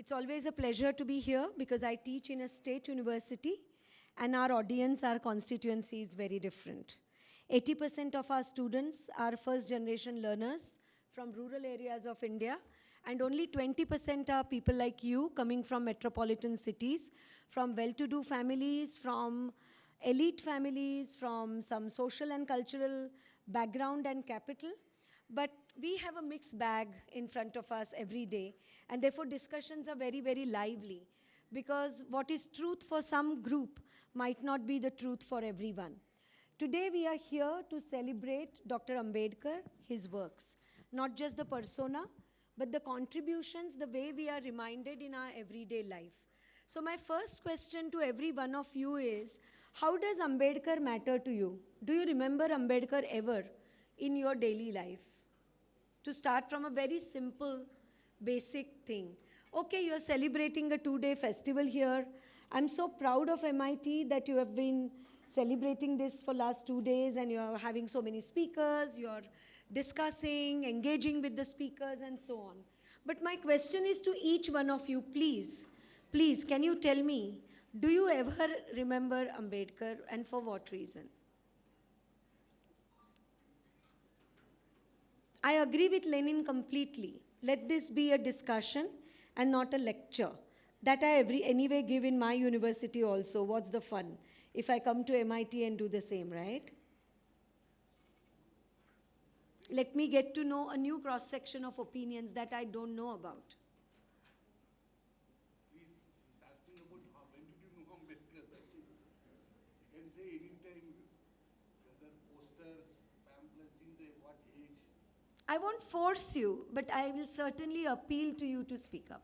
It's always a pleasure to be here because I teach in a state university and our audience, our constituency is very different. 80% of our students are first generation learners from rural areas of India, and only 20% are people like you coming from metropolitan cities, from well-to-do families, from elite families, from some social and cultural background and capital. But we have a mixed bag in front of us every day, and therefore discussions are very, very lively, because what is truth for some group might not be the truth for everyone. Today we are here to celebrate Dr. Ambedkar, his works, not just the persona, but the contributions, the way we are reminded in our everyday life. So my first question to every one of you is, how does Ambedkar matter to you? Do you remember Ambedkar ever in your daily life? To start from a very simple, basic thing. Okay, you're celebrating a 2-day festival here. I'm so proud of MIT that you have been celebrating this for last 2 days, and you're having so many speakers, you're discussing, engaging with the speakers, and so on. But my question is to each one of you, please, can you tell me, do you ever remember Ambedkar, and for what reason? I agree with Lenin completely. Let this be a discussion and not a lecture. That I anyway give in my university also. What's the fun if I come to MIT and do the same, right? Let me get to know a new cross-section of opinions that I don't know about. He's asking about when did you know Ambedkar? That's it. You can say any time, whether posters, pamphlets, in what age. I won't force you, but I will certainly appeal to you to speak up.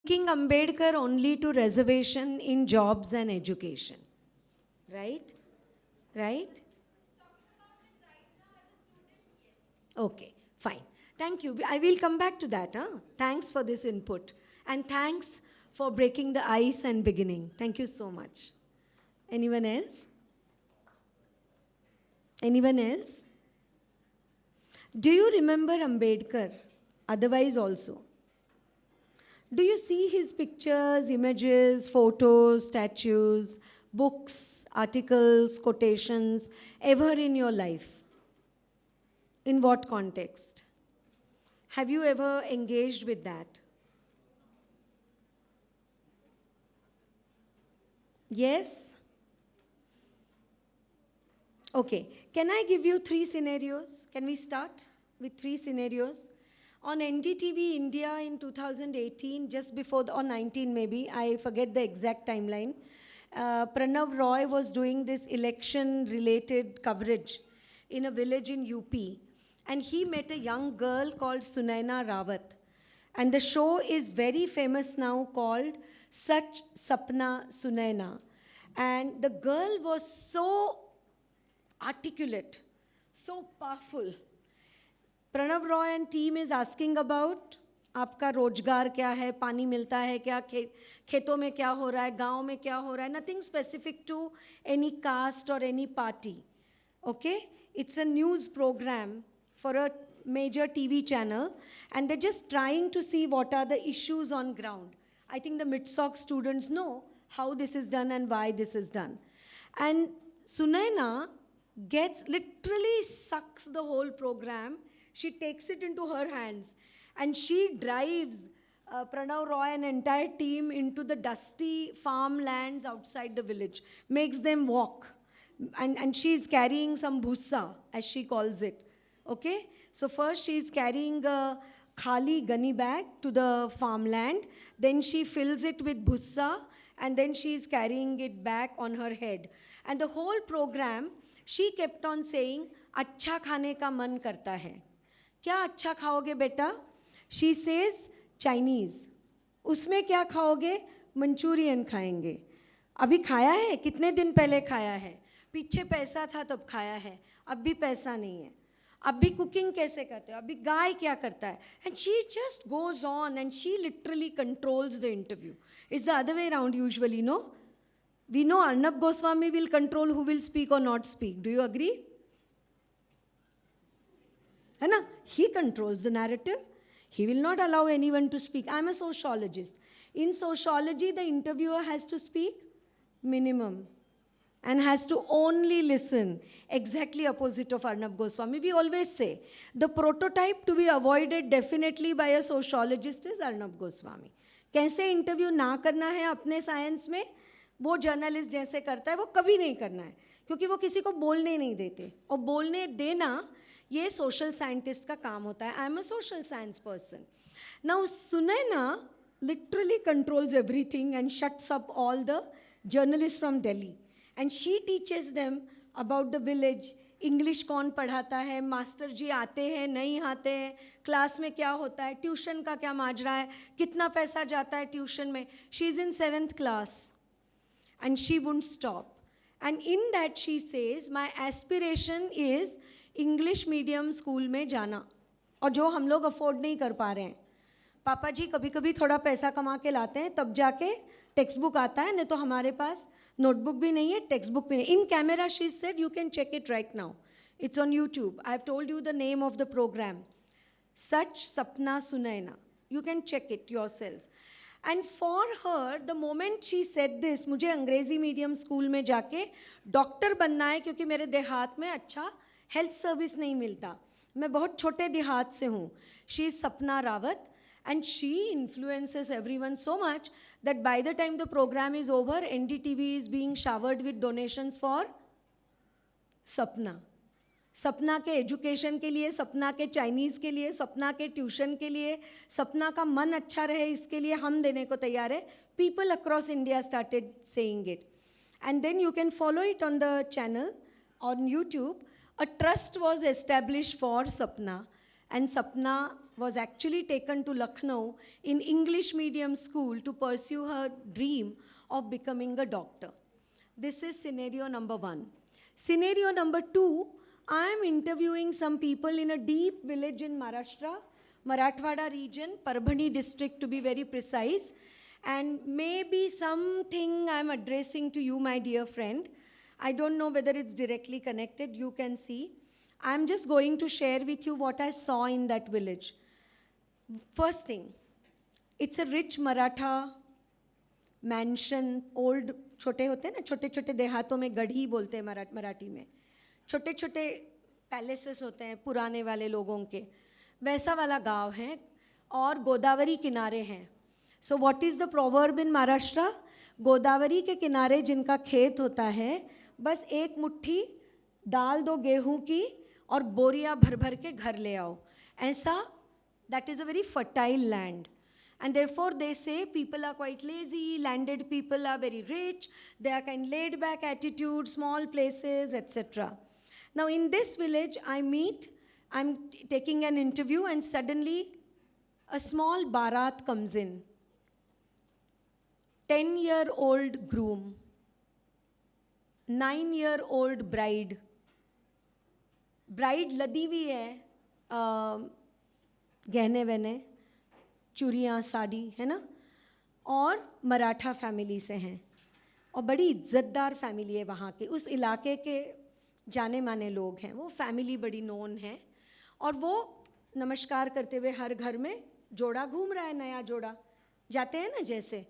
Linking Ambedkar only to reservation in jobs and education, right? Right? Okay, fine. Thank you. I will come back to that. Thanks for this input. And thanks for breaking the ice and beginning. Thank you so much. Anyone else? Anyone else? Do you remember Ambedkar? Otherwise also. Do you see his pictures, images, photos, statues, books, articles, quotations ever in your life? In what context? Have you ever engaged with that? Yes? Okay. Can I give you 3 scenarios? Can we start with 3 scenarios? On NDTV India in 2018, just before, or 19 maybe, I forget the exact timeline, Pranav Roy was doing this election-related coverage in a village in UP. And he met a young girl called Sunaina Rawat. And the show is very famous now, called Sach Sapna Sunaina. And the girl was so articulate, so powerful. Pranav Roy and team is asking about आपका रोजगार क्या है, पानी मिलता है क्या, खेतों में क्या हो रहा है, गांव में क्या हो रहा है, nothing specific to any caste or any party. Okay? It's a news program for a major TV channel, and they're just trying to see what are the issues on ground. I think the mid-soc students know how this is done and why this is done. And Sunaina literally sucks the whole program. She takes it into her hands, and she drives Pranav Roy and entire team into the dusty farmlands outside the village, makes them walk. And she's carrying some bhussa, as she calls it. Okay? So first she's carrying a khali gunny bag to the farmland, then she fills it with bhussa, and then she's carrying it back on her head. And the whole program, she kept on saying, अच्छा खाने का मन करता है. क्या अच्छा खाओगे बेटा? She says, Chinese. उसमें क्या खाओगे? Manchurian खाएंगे. अभी खाया है? कितने दिन पहले खाया है? पीछे पैसा था तब खाया है, अब भी पैसा नहीं है। अब भी कुकिंग कैसे करते हो? अभी गाय क्या करता है? And she just goes on and she literally controls the interview. It's the other way around usually, no? We know Arnab Goswami will control who will speak or not speak. Do you agree? है ना? He controls the narrative. He will not allow anyone to speak. I'm a sociologist. In sociology, the interviewer has to speak minimum and has to only listen. Exactly opposite of Arnab Goswami. We always say the prototype to be avoided definitely by a sociologist is Arnab Goswami. कैसे interview ना करना है अपने science में, वो journalist जैसे करता है वो कभी नहीं करना है, क्योंकि वो किसी को बोलने नहीं देते, और बोलने देना ये सोशल साइंटिस्ट का काम होता है. I am a social science person. Now Sunaina literally controls everything and shuts up all the journalist from Delhi, and she teaches them about the village. English कौन पढ़ाता है, मास्टर जी आते हैं नहीं आते हैं, क्लास में क्या होता है, ट्यूशन का क्या माजरा है, कितना पैसा जाता है ट्यूशन में. She is in 7th class. And she won't stop. And in that she says, my aspiration is English medium school में जाना, और जो हम लोग अफोर्ड नहीं कर पा रहे हैं. पापा जी कभी कभी थोड़ा पैसा कमा के लाते हैं, तब जाके टेक्स्ट बुक आता है, नहीं तो हमारे पास नोटबुक भी नहीं है, टेक्स्ट बुक भी नहीं. In camera she said, you can check it right now, it's on YouTube. I have told you the name of the program, such Sapna Sunaina. You can check it your cells. And for her the moment she said this, मुझे अंग्रेज़ी medium school में जाके doctor बनना है, क्योंकि मेरे देहात में अच्छा हेल्थ सर्विस नहीं मिलता, मैं बहुत छोटे देहात से हूँ. शी इज़ सपना Rawat, and she influences everyone so much that by the time the program is over, NDTV is being showered with donations for Sapna. सपना के एजुकेशन के लिए, सपना के चाइनीज़ के लिए, सपना के ट्यूशन के लिए, सपना का मन अच्छा रहे इसके लिए हम देने को तैयार है. People across India started saying it, and then you can follow it on the channel on YouTube. A trust was established for Sapna, and Sapna was actually taken to Lucknow in English medium school to pursue her dream of becoming a doctor. This is scenario number 1. Scenario number 2, I am interviewing some people in a deep village in Maharashtra, Marathwada region, Parbhani district to be very precise, and maybe something I am addressing to you, my dear friend. I don't know whether it's directly connected, you can see. I'm just going to share with you what I saw in that village. First thing, it's a rich Maratha mansion, old, छोटे होते हैं ना, छोटे छोटे देहातों में गढ़ी बोलते हैं मराठी में, छोटे छोटे पैलेसेस होते हैं पुराने वाले लोगों के, वैसा वाला गांव है, और गोदावरी किनारे हैं. So what is the proverb in Maharashtra? Godavari के किनारे जिनका खेत होता है, बस एक मुट्ठी डाल दो गेहूं की और बोरियां भर भर के घर ले आओ, ऐसा. That is a very fertile land, and therefore they say people are quite lazy, landed people are very rich, they are kind laid back attitude, small places, etc. Now in this village I'm taking an interview, and suddenly a small barat comes in. 10-year-old groom, 9-year-old bride. Bride लदी हुई है, गहने वहने, चूड़ियाँ, साड़ी, है ना, और Maratha family से हैं, और बड़ी इज्जतदार फैमिली है वहाँ के, उस इलाके के जाने माने लोग हैं, वो फैमिली बड़ी नोन है. और वो नमस्कार करते हुए हर घर में जोड़ा घूम रहा है, नया जोड़ा जाते हैं ना जैसे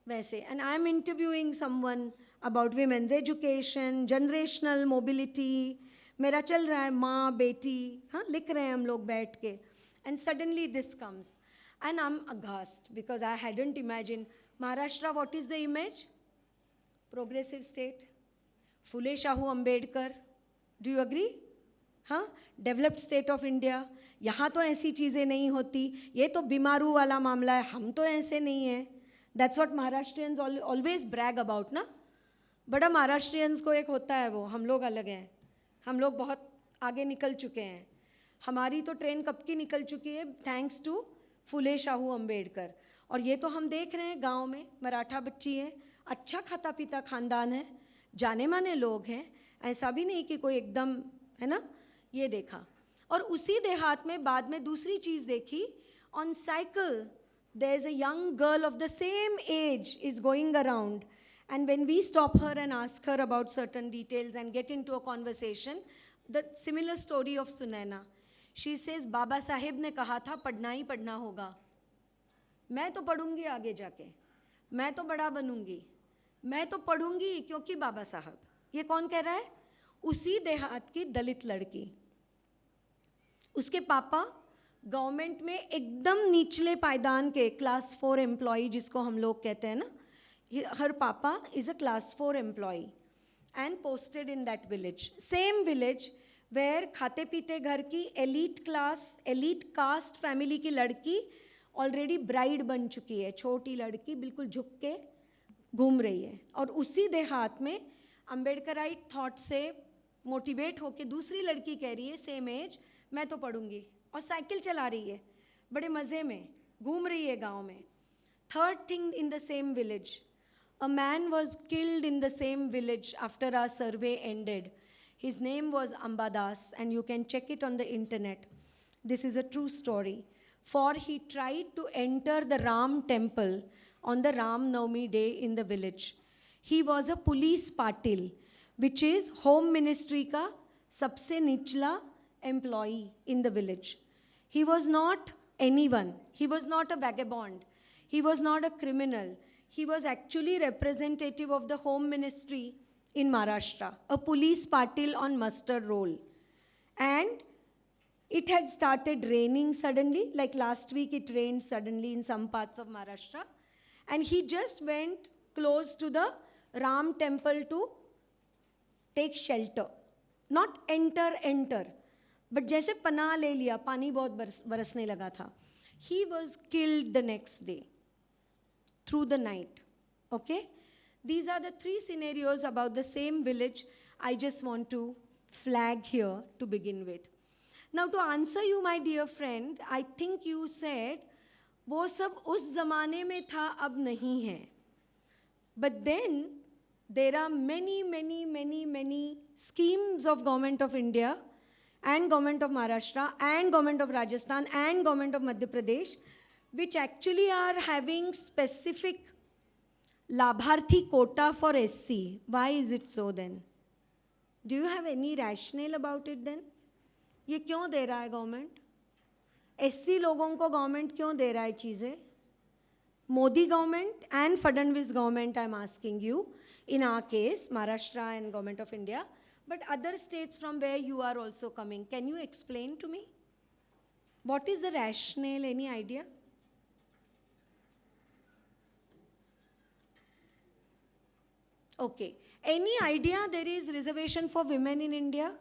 वैसे. And I am interviewing someone about women's education, generational mobility, मेरा चल रहा है माँ बेटी, हाँ, लिख रहे हैं हम लोग बैठ के. And suddenly this comes, and I am अघास्ट because I hadn't imagine. Maharashtra, what is the image? Progressive state, Phule Shahu Ambedkar. Do you agree? हाँ, डेवलप्ड स्टेट ऑफ इंडिया. यहाँ तो ऐसी चीज़ें नहीं होती, ये तो बीमारू वाला मामला है, हम तो ऐसे नहीं हैं. That's what Maharashtrians always brag about ना. बड़ा महाराष्ट्रियंस को एक होता है वो, हम लोग अलग हैं, हम लोग बहुत आगे निकल चुके हैं. हमारी तो ट्रेन कब की निकल चुकी है, थैंक्स टू फुले शाहू अम्बेडकर. और ये तो हम देख रहे हैं गांव में, मराठा बच्ची है, अच्छा खाता पीता खानदान है, जाने माने लोग हैं, ऐसा भी नहीं कि कोई एकदम, है ना, ये देखा। और उसी देहात में बाद में दूसरी चीज़ देखी, on cycle there is a young girl of the same age is going around, and when we stop her and ask her about certain details and get into a conversation, the similar story of Sunaina, she says Baba Saheb ने कहा था पढ़ना ही पढ़ना होगा, मैं तो पढ़ूंगी आगे जाके, मैं तो बड़ा बनूंगी, मैं तो पढ़ूंगी क्योंकि बाबा साहब। ये कौन कह रहा है? उसी देहात की दलित लड़की। उसके पापा गवर्नमेंट में एकदम निचले पायदान के क्लास 4 एम्प्लॉय, जिसको हम लोग कहते हैं ना, her papa is a class 4 employee and posted in that village, same village where खाते पीते घर की elite class, elite caste family की लड़की ऑलरेडी ब्राइड बन चुकी है, छोटी लड़की बिल्कुल झुक के घूम रही है। और उसी देहात में अम्बेडकराइट थॉट से मोटिवेट होके दूसरी लड़की कह रही है सेम एज, मैं तो पढ़ूंगी, और साइकिल चला रही है, बड़े मज़े में घूम रही है गांव में। Third thing, in the same village a man was killed in the same village after our survey ended. His name was Ambadas, and you can check it on the internet. This is a true story. For he tried to enter the Ram temple on the Ram Navami day in the village. He was a police patil, which is home ministry ka sabse nichla employee in the village. He was not anyone. He was not a vagabond. He was not a criminal. He was actually representative of the home ministry in Maharashtra, a police patil on muster roll. And it had started raining suddenly, like last week it rained suddenly in some parts of Maharashtra. And he just went close to the Ram temple to take shelter. Not enter, but जैसे पनाह ले लिया, पानी बहुत बरसने लगा था. He was killed the next day, through the night, okay? These are the 3 scenarios about the same village I just want to flag here to begin with. Now to answer you, my dear friend, I think you said, वो सब उस ज़माने में था, अब नहीं है. But then there are many schemes of Government of India and Government of Maharashtra and Government of Rajasthan and Government of Madhya Pradesh, which actually are having specific Labharthi quota for SC. Why is it so then? Do you have any rationale about it then? ये क्यों दे रहा है government? SC लोगों को government क्यों दे रहा है चीज़ें? Modi government and Fadnavis government, I'm asking you, in our case, Maharashtra and Government of India, but other states from where you are also coming. Can you explain to me? What is the rationale? Any idea? Okay. Any idea there is reservation for women in India?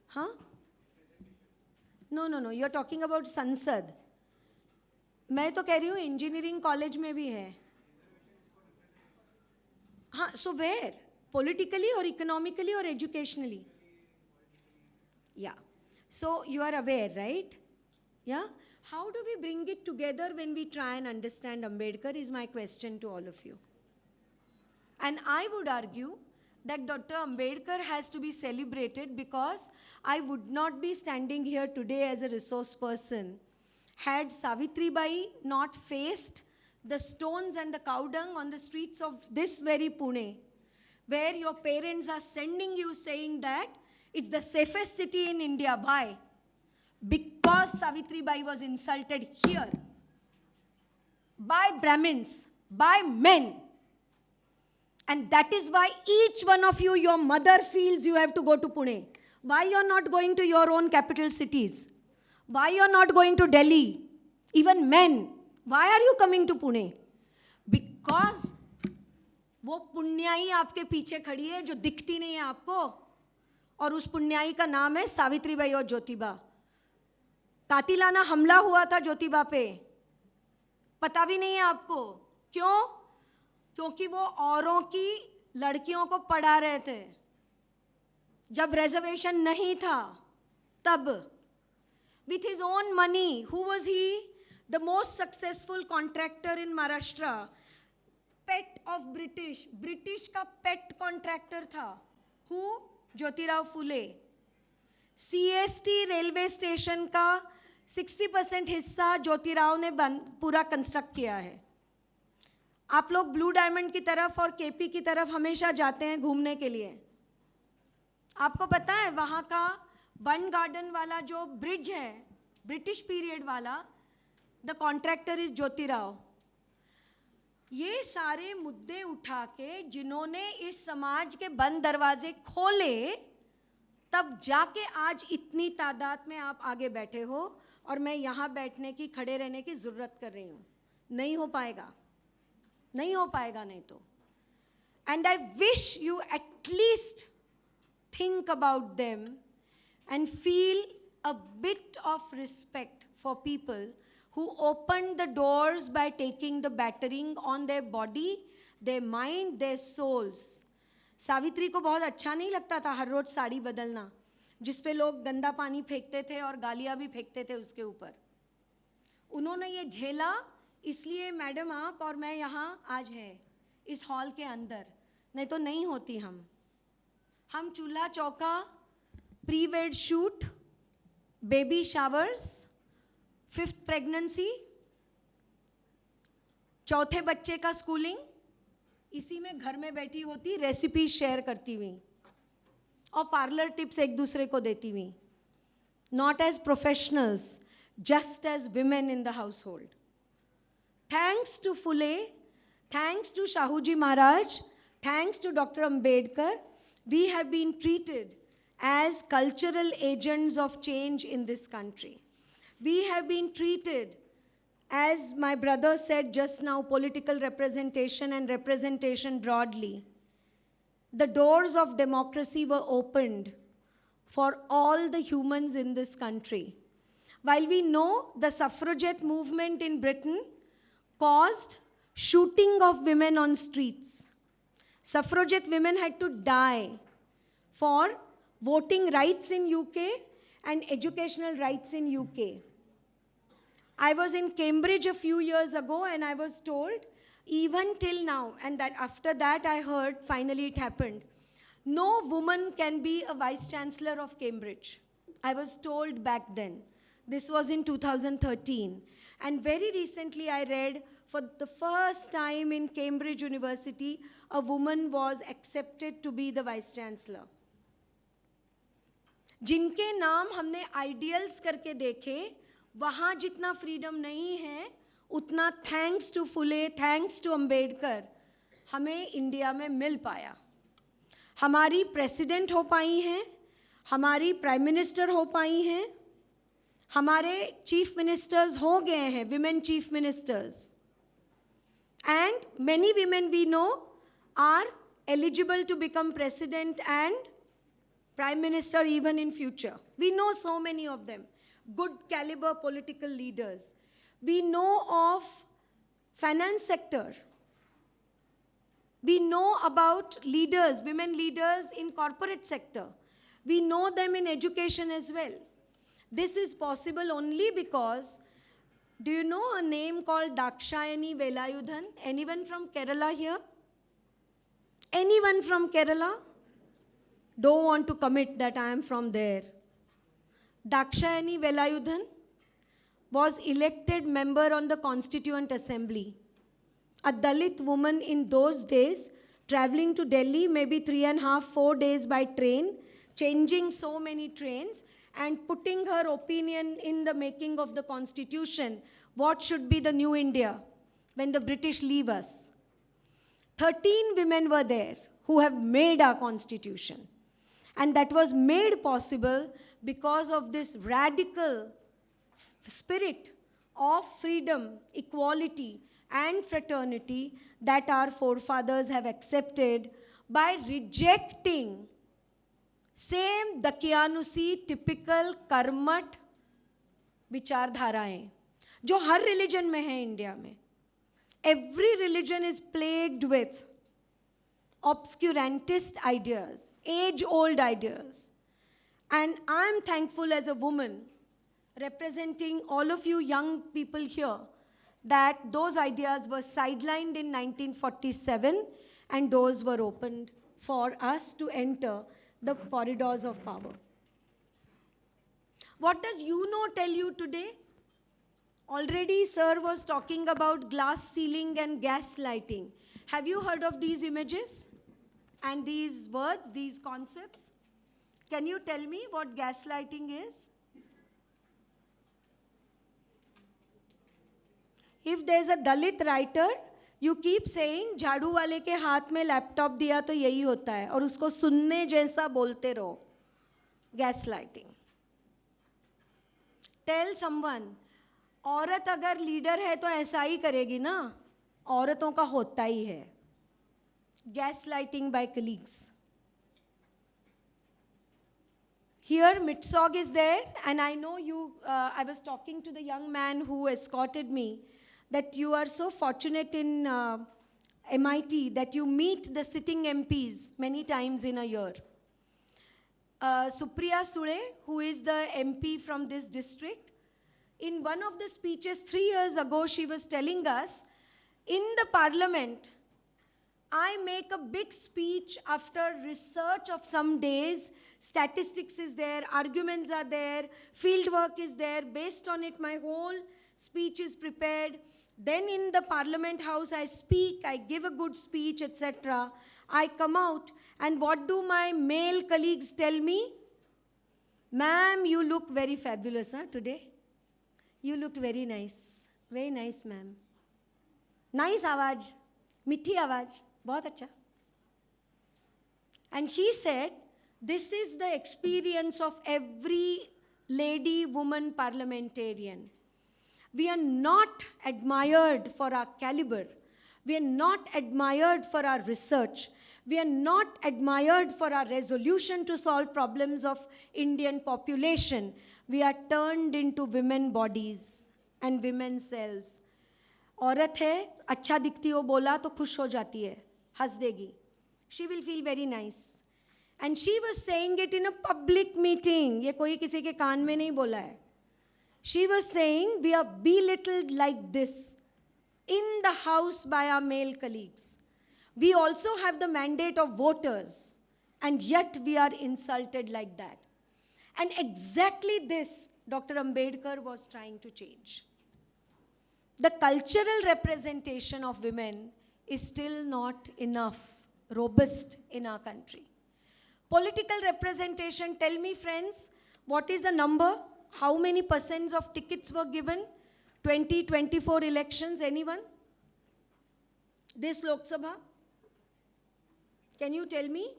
Huh? No. You're talking about Sansad. मैं तो कह रही हूँ engineering college में भी है. हाँ, so where? Politically or economically or educationally? Yeah. So you are aware, right? Yeah. How do we bring it together when we try and understand Ambedkar is my question to all of you. And I would argue that Dr. Ambedkar has to be celebrated because I would not be standing here today as a resource person had Savitribai not faced the stones and the cow dung on the streets of this very Pune, where your parents are sending you saying that it's the safest city in India. Why? Because Savitribai was insulted here by Brahmins, by men. And that is why each one of you, your mother feels you have to go to Pune. Why you're not going to your own capital cities? Why you're not going to Delhi? Even men, why are you coming to Pune? Because वो पुण्याई आपके पीछे खड़ी है जो दिखती नहीं है आपको, और उस पुण्याई का नाम है सावित्रीबाई और ज्योतिबा. कातिलाना हमला हुआ था ज्योतिबा पे, पता भी नहीं है आपको. क्यों? क्योंकि वो औरों की लड़कियों को पढ़ा रहे थे. जब रिजर्वेशन नहीं था तब, with his own money. Who was he? The most successful contractor in Maharashtra. Pet of British, British का पेट कॉन्ट्रैक्टर था. Who? Jyotirao Phule. CST railway station का 60% हिस्सा ज्योतिराव ने पूरा कंस्ट्रक्ट किया है. आप लोग ब्लू डायमंड की तरफ और केपी की तरफ हमेशा जाते हैं घूमने के लिए. आपको पता है वहाँ का बन गार्डन वाला जो ब्रिज है ब्रिटिश पीरियड वाला, द कॉन्ट्रैक्टर इज ज्योतिराव. ये सारे मुद्दे उठा के जिन्होंने इस समाज के बंद दरवाजे खोले, तब जाके आज इतनी तादाद में आप आगे बैठे हो और मैं यहाँ बैठने की, खड़े रहने की ज़रूरत कर रही हूँ. नहीं हो पाएगा, नहीं हो पाएगा नहीं तो. And I wish you at least think about them and feel a bit of respect for people who opened the doors by taking the battering on their body, their mind, their souls. Savitri को बहुत अच्छा नहीं लगता था हर रोज साड़ी बदलना, जिस पे लोग गंदा पानी फेंकते थे और गालियाँ भी फेंकते थे उसके ऊपर. उन्होंने ये झेला, इसलिए मैडम आप और मैं यहाँ आज हैं इस हॉल के अंदर, नहीं तो नहीं होती. हम चूल्हा चौका, pre wed shoot, baby showers, 5th pregnancy, चौथे बच्चे का स्कूलिंग, इसी में घर में बैठी होती, रेसिपी शेयर करती हुई और पार्लर टिप्स एक दूसरे को देती हुई. Not as professionals, just as women in the household. Thanks to Phule, thanks to Shahuji Maharaj, thanks to doctor Ambedkar, we have been treated as cultural agents of change in this country. We have been treated, as my brother said just now, political representation and representation broadly. The doors of democracy were opened for all the humans in this country. While we know the suffragette movement in Britain caused shooting of women on streets, suffragette women had to die for voting rights in UK and educational rights in UK. I was in Cambridge a few years ago and I was told, even till now, and that after that I heard, finally it happened, no woman can be a vice chancellor of Cambridge. I was told back then. This was in 2013. And very recently I read, for the first time in Cambridge University, a woman was accepted to be the vice chancellor. जिनके नाम हमने ideals करके देखे, वहाँ जितना freedom नहीं है, उतना thanks to Phule, thanks to Ambedkar हमें इंडिया में मिल पाया. हमारी प्रेसिडेंट हो पाई हैं, हमारी प्राइम मिनिस्टर हो पाई हैं, हमारे चीफ मिनिस्टर्स हो गए हैं, women chief ministers. And many women we know are eligible to become president and prime minister even in future. We know so many of them, good caliber political leaders. We know of finance sector. We know about leaders, women leaders in corporate sector. We know them in education as well. This is possible only because, do you know a name called Dakshayani Velayudhan? Anyone from Kerala here? Anyone from Kerala? Don't want to commit that I am from there. Dakshayani Velayudhan was elected member on the Constituent Assembly. A Dalit woman in those days, traveling to Delhi maybe 3.5, 4 days by train, changing so many trains, and putting her opinion in the making of the Constitution, what should be the new India when the British leave us. 13 women were there who have made our Constitution. And that was made possible because of this radical spirit of freedom, equality, and fraternity that our forefathers have accepted by rejecting same Dakyanusi typical कर्मठ विचारधाराएं जो हर religion में है India में. Every religion is plagued with obscurantist ideas, age-old ideas. And I'm thankful as a woman representing all of you young people here that those ideas were sidelined in 1947 and doors were opened for us to enter the corridors of power. What does UNO tell you today? Already sir was talking about glass ceiling and gas lighting. Have you heard of these images and these words, these concepts? Can you tell me what gaslighting is? If there's a Dalit writer, you keep saying, झाड़ू वाले के हाथ में laptop दिया तो यही होता है, और उसको सुनने जैसा बोलते रहो. Gaslighting. Tell someone, औरत अगर लीडर है तो ऐसा ही करेगी ना, औरतों का होता ही है. Gaslighting by colleagues. Here, Mitsog is there, and I know you, I was talking to the young man who escorted me, that you are so fortunate in MIT that you meet the sitting MPs many times in a year. Supriya Sule, who is the MP from this district, in one of the speeches 3 years ago, she was telling us, in the parliament, I make a big speech after research of some days, statistics is there, arguments are there, field work is there, based on it my whole speech is prepared. Then in the parliament house I speak, I give a good speech, etc. I come out, and what do my male colleagues tell me? Ma'am, you look very fabulous today. You looked very nice. Very nice, ma'am. Nice आवाज, मीठी आवाज, बहुत अच्छा. And she said, this is the experience of every lady, woman parliamentarian. We are not admired for our caliber. We are not admired for our research. We are not admired for our resolution to solve problems of Indian population. We are turned into women bodies and women selves. औरत है, अच्छा दिखती हो बोला तो खुश हो जाती है, हंस देगी. She will feel very nice. And she was saying it in a public meeting. ये कोई किसी के कान में नहीं बोला है. She was saying we are belittled like this in the house by our male colleagues. We also have the mandate of voters, and yet we are insulted like that. And exactly this Dr. Ambedkar was trying to change. The cultural representation of women is still not enough, robust in our country. Political representation, tell me friends, what is the number? How many % of tickets were given? 2024 elections, anyone? This Lok Sabha? Can you tell me?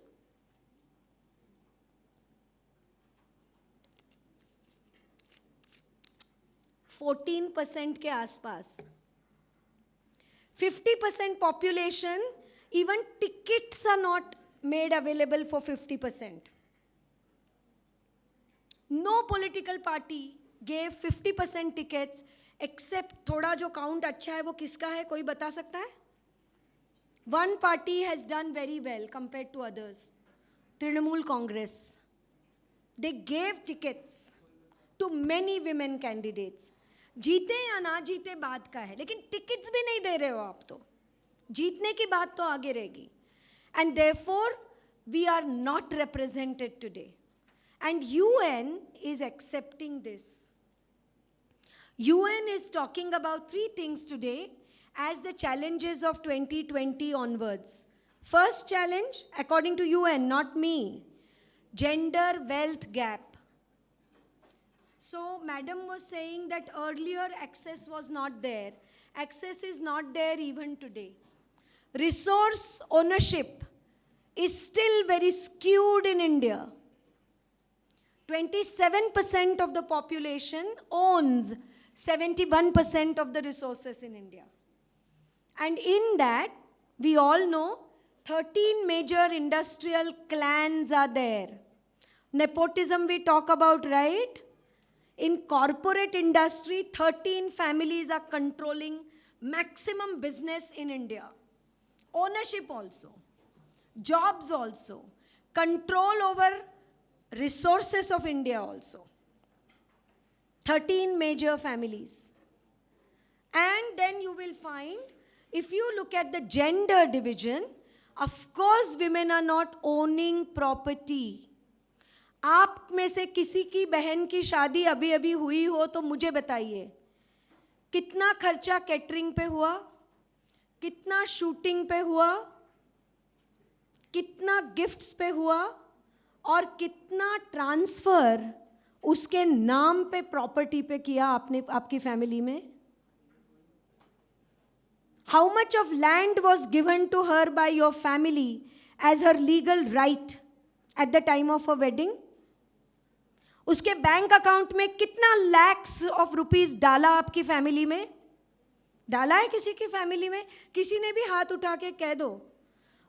%14 के आसपास. 50% population, even tickets are not made available for 50%. No political party gave 50% tickets except थोड़ा जो count अच्छा है वो किसका है, कोई बता सकता है? One party has done very well compared to others. Trinamool Congress. They gave tickets to many women candidates. जीते या ना जीते बात का है, लेकिन टिकट्स भी नहीं दे रहे हो आप तो. जीतने की बात तो आगे रहेगी. And therefore, we are not represented today. And UN is accepting this. UN is talking about 3 things today as the challenges of 2020 onwards. First challenge, according to UN, not me, gender wealth gap. So, madam was saying that earlier access was not there. Access is not there even today. Resource ownership is still very skewed in India. 27% of the population owns 71% of the resources in India. And in that, we all know 13 major industrial clans are there. Nepotism we talk about, right? In corporate industry, 13 families are controlling maximum business in India. Ownership also, jobs also, control over resources of India also. 13 major families. And then you will find, if you look at the gender division, of course women are not owning property. आप में से किसी की बहन की शादी अभी अभी हुई हो तो मुझे बताइए, कितना खर्चा कैटरिंग पे हुआ, कितना शूटिंग पे हुआ, कितना गिफ्ट्स पे हुआ, और कितना ट्रांसफर उसके नाम पे प्रॉपर्टी पे किया आपने आपकी फैमिली में? How much of land was given to her by your family as her legal right at the time of her wedding? उसके बैंक अकाउंट में कितना lakhs of rupees डाला आपकी फैमिली में? डाला है किसी की फैमिली में? किसी ने भी हाथ उठा के कह दो,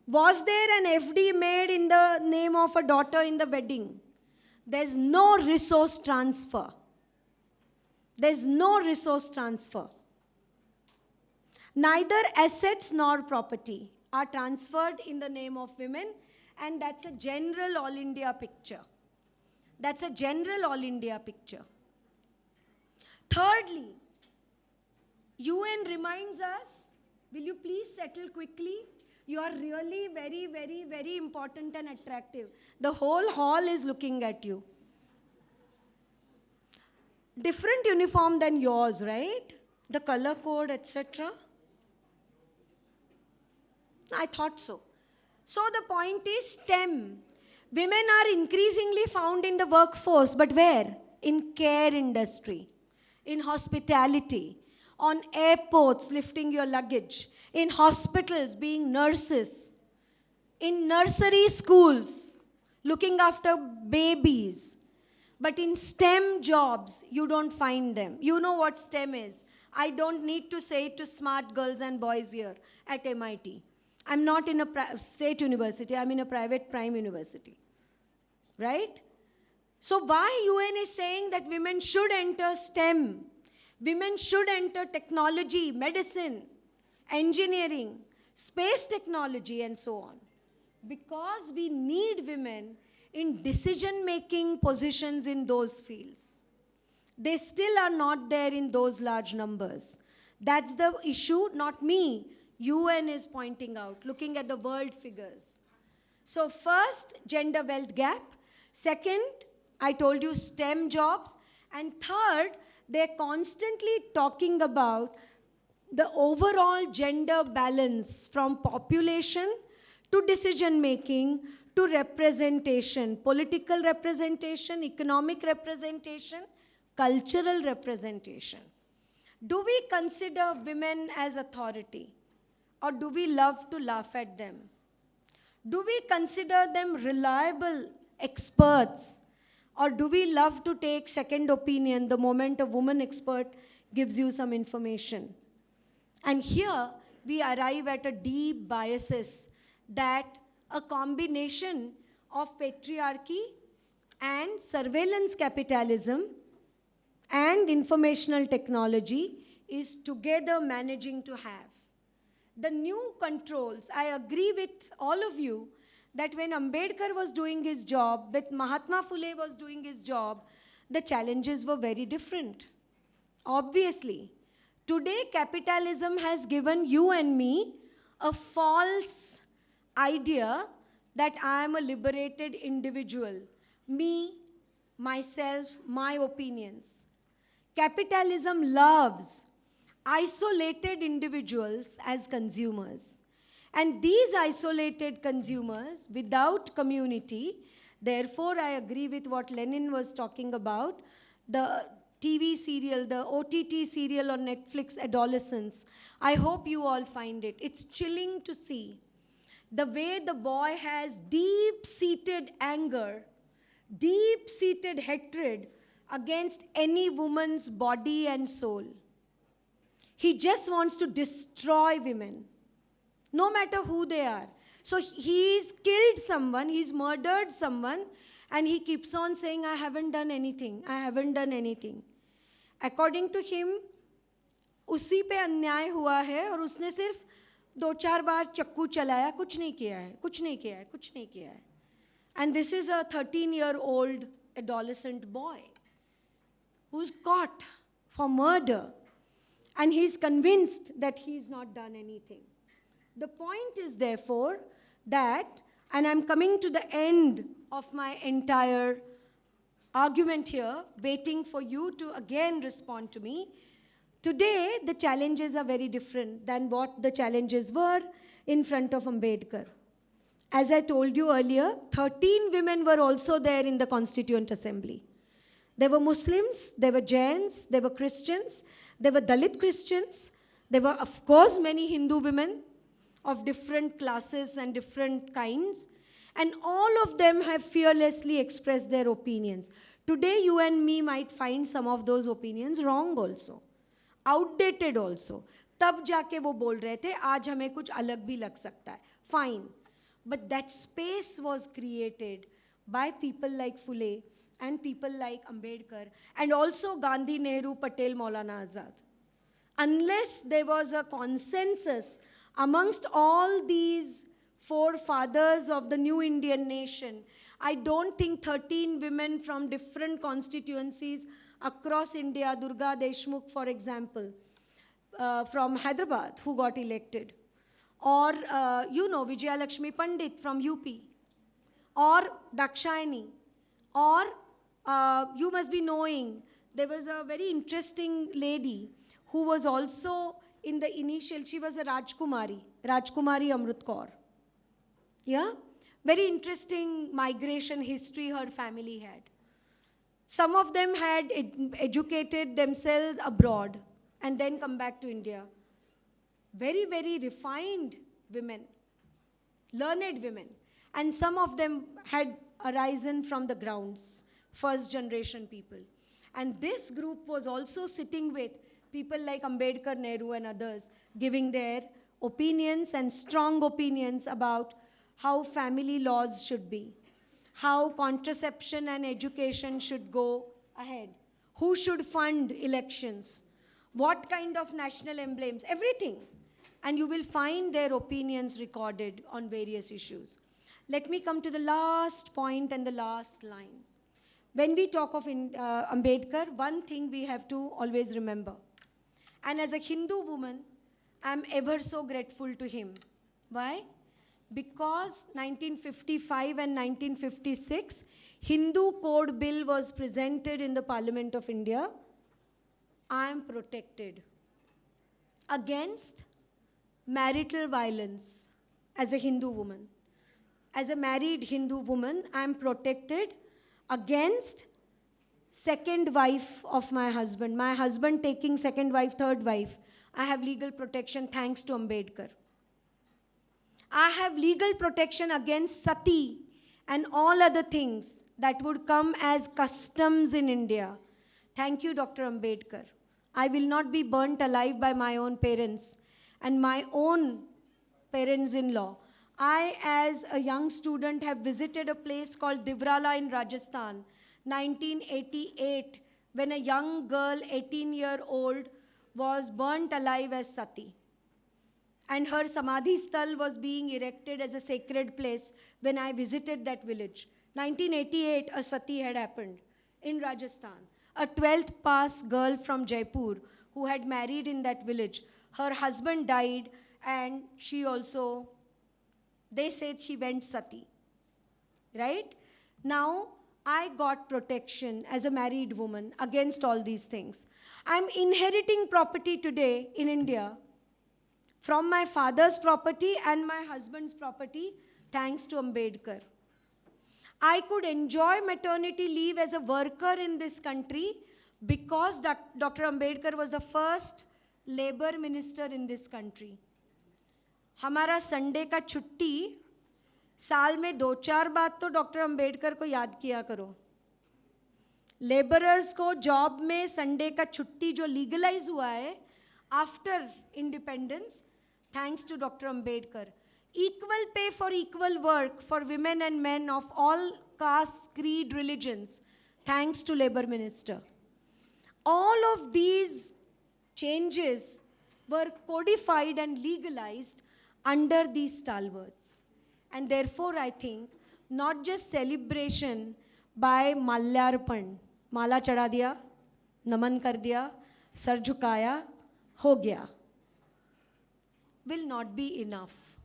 was there an FD made in the name of a daughter in the wedding? There's no resource transfer. There's no resource transfer. Neither assets nor property are transferred in the name of women, and that's a general all India picture. That's a general all India picture. Thirdly, UN reminds us, will you please settle quickly? You are really very, very, very important and attractive. The whole hall is looking at you. Different uniform than yours, right? The color code, etc. I thought so. So the point is STEM. Women are increasingly found in the workforce, but where? In care industry, in hospitality, on airports lifting your luggage, in hospitals being nurses, in nursery schools looking after babies. But in STEM jobs, you don't find them. You know what STEM is. I don't need to say it to smart girls and boys here at MIT. I'm not in a state university, I'm in a private prime university, right? So why UN is saying that women should enter STEM, women should enter technology, medicine, engineering, space technology, and so on? Because we need women in decision-making positions in those fields. They still are not there in those large numbers. That's the issue, not me. UN is pointing out, looking at the world figures. So first, gender wealth gap. Second, I told you STEM jobs. And third, they're constantly talking about the overall gender balance from population to decision making to representation, political representation, economic representation, cultural representation. Do we consider women as authority? Or do we love to laugh at them? Do we consider them reliable experts? Or do we love to take second opinion the moment a woman expert gives you some information? And here we arrive at a deep biases that a combination of patriarchy and surveillance capitalism and informational technology is together managing to have. The new controls, I agree with all of you that when Ambedkar was doing his job, when Mahatma Phule was doing his job, the challenges were very different. Obviously, today capitalism has given you and me a false idea that I am a liberated individual. Me, myself, my opinions. Capitalism loves isolated individuals as consumers. And these isolated consumers without community, therefore I agree with what Lenin was talking about, the TV serial, the OTT serial on Netflix, Adolescence. I hope you all find it. It's chilling to see the way the boy has deep-seated anger, deep-seated hatred against any woman's body and soul. He just wants to destroy women, no matter who they are. So he's killed someone, he's murdered someone, and he keeps on saying, I haven't done anything, I haven't done anything. According to him, उसी पे अन्याय हुआ है और उसने सिर्फ 2-4 बार चक्कू चलाया, कुछ नहीं किया है, कुछ नहीं किया है, कुछ नहीं किया है. And this is a 13-year-old adolescent boy who's caught for murder. And he's convinced that he's not done anything. The point is, therefore, that, and I'm coming to the end of my entire argument here, waiting for you to again respond to me. Today, the challenges are very different than what the challenges were in front of Ambedkar. As I told you earlier, 13 women were also there in the Constituent Assembly. There were Muslims, there were Jains, there were Christians, there were Dalit Christians, there were, of course, many Hindu women of different classes and different kinds, and all of them have fearlessly expressed their opinions. Today, you and me might find some of those opinions wrong also, outdated also. तब जाके वो बोल रहे थे, आज हमें कुछ अलग भी लग सकता है. Fine. But that space was created by people like Phule and people like Ambedkar and also Gandhi, Nehru, Patel, Maulana Azad. Unless there was a consensus amongst all these four fathers of the new Indian nation, I don't think 13 women from different constituencies across India, Durga Deshmukh, for example, from Hyderabad, who got elected, or, Vijaya Lakshmi Pandit from UP, or Dakshayani, or you must be knowing, there was a very interesting lady who was also in the initial, she was a Rajkumari Amrut Kaur. Yeah? Very interesting migration history her family had. Some of them had educated themselves abroad and then come back to India. Very, very refined women, learned women. And some of them had arisen from the grounds, first generation people. And this group was also sitting with people like Ambedkar, Nehru and others, giving their opinions and strong opinions about how family laws should be, how contraception and education should go ahead, who should fund elections, what kind of national emblems, everything. And you will find their opinions recorded on various issues. Let me come to the last point and the last line. When we talk of Ambedkar, one thing we have to always remember. And as a Hindu woman, I'm ever so grateful to him. Why? Because 1955 and 1956, Hindu Code Bill was presented in the Parliament of India. I am protected against marital violence as a Hindu woman. As a married Hindu woman, I am protected against second wife of my husband taking second wife, third wife. I have legal protection thanks to Ambedkar. I have legal protection against sati and all other things that would come as customs in India. Thank you, Dr. Ambedkar. I will not be burnt alive by my own parents and my own parents-in-law. I, as a young student, have visited a place called Divrala in Rajasthan, 1988, when a young girl, 18-year-old, was burnt alive as sati. And her Samadhi Sthal was being erected as a sacred place when I visited that village. 1988, a sati had happened in Rajasthan. A 12th pass girl from Jaipur who had married in that village. Her husband died and she also, they said she went sati. Right? Now, I got protection as a married woman against all these things. I'm inheriting property today in India from my father's property and my husband's property, thanks to Ambedkar. I could enjoy maternity leave as a worker in this country because Dr. Ambedkar was the first labor minister in this country. हमारा Sunday का छुट्टी साल में 2-4 बार तो doctor Ambedkar को याद किया करो. लेबरर्स को जॉब में संडे का छुट्टी जो लीगलाइज हुआ है after independence, thanks to Dr. Ambedkar. Equal pay for equal work for women and men of all castes, creed, religions, thanks to Labour Minister. All of these changes were codified and legalized under these stalwarts. And therefore, I think, not just celebration by Malyarpan, Mala chada diya, naman kar diya, sar jhukaya, हो गया will not be enough.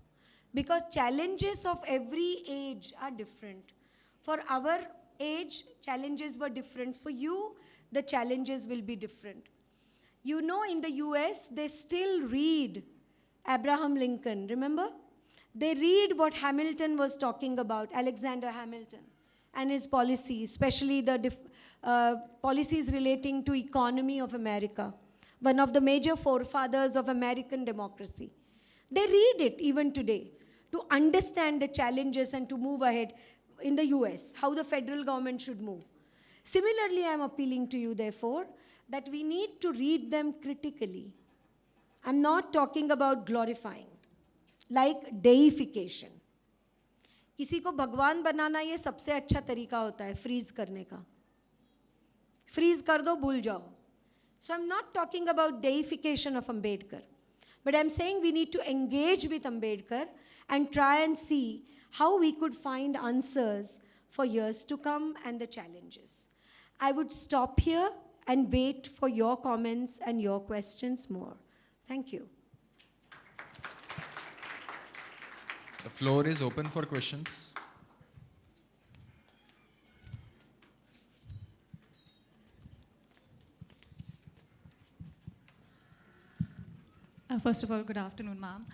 Because challenges of every age are different. For our age, challenges were different. For you, the challenges will be different. You know, in the US, they still read Abraham Lincoln, remember? They read what Hamilton was talking about, Alexander Hamilton, and his policies, especially the policies relating to economy of America, one of the major forefathers of American democracy. They read it even today to understand the challenges and to move ahead in the US, how the federal government should move. Similarly, I am appealing to you, therefore, that we need to read them critically. I'm not talking about glorifying, like deification. किसी को भगवान बनाना ये सबसे अच्छा तरीका होता है freeze करने का. Freeze कर दो, भूल जाओ. So I'm not talking about deification of Ambedkar, but I'm saying we need to engage with Ambedkar and try and see how we could find answers for years to come and the challenges. I would stop here and wait for your comments and your questions more. Thank you. The floor is open for questions. First of all, good afternoon, ma'am.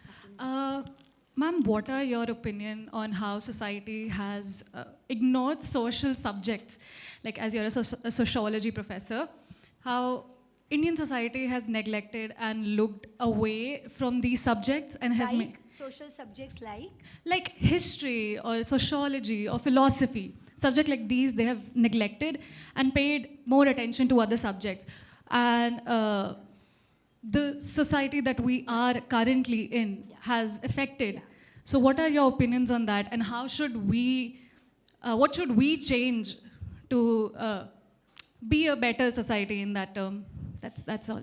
Ma'am, what are your opinion on how society has ignored social subjects? Like, as you're a sociology professor, how Indian society has neglected and looked away from these subjects and have Like social subjects like history or sociology or philosophy, subject like these they have neglected and paid more attention to other subjects. And the society that we are currently in has affected. So what are your opinions on that, and how should we, what should we change to be a better society in that term? That's all.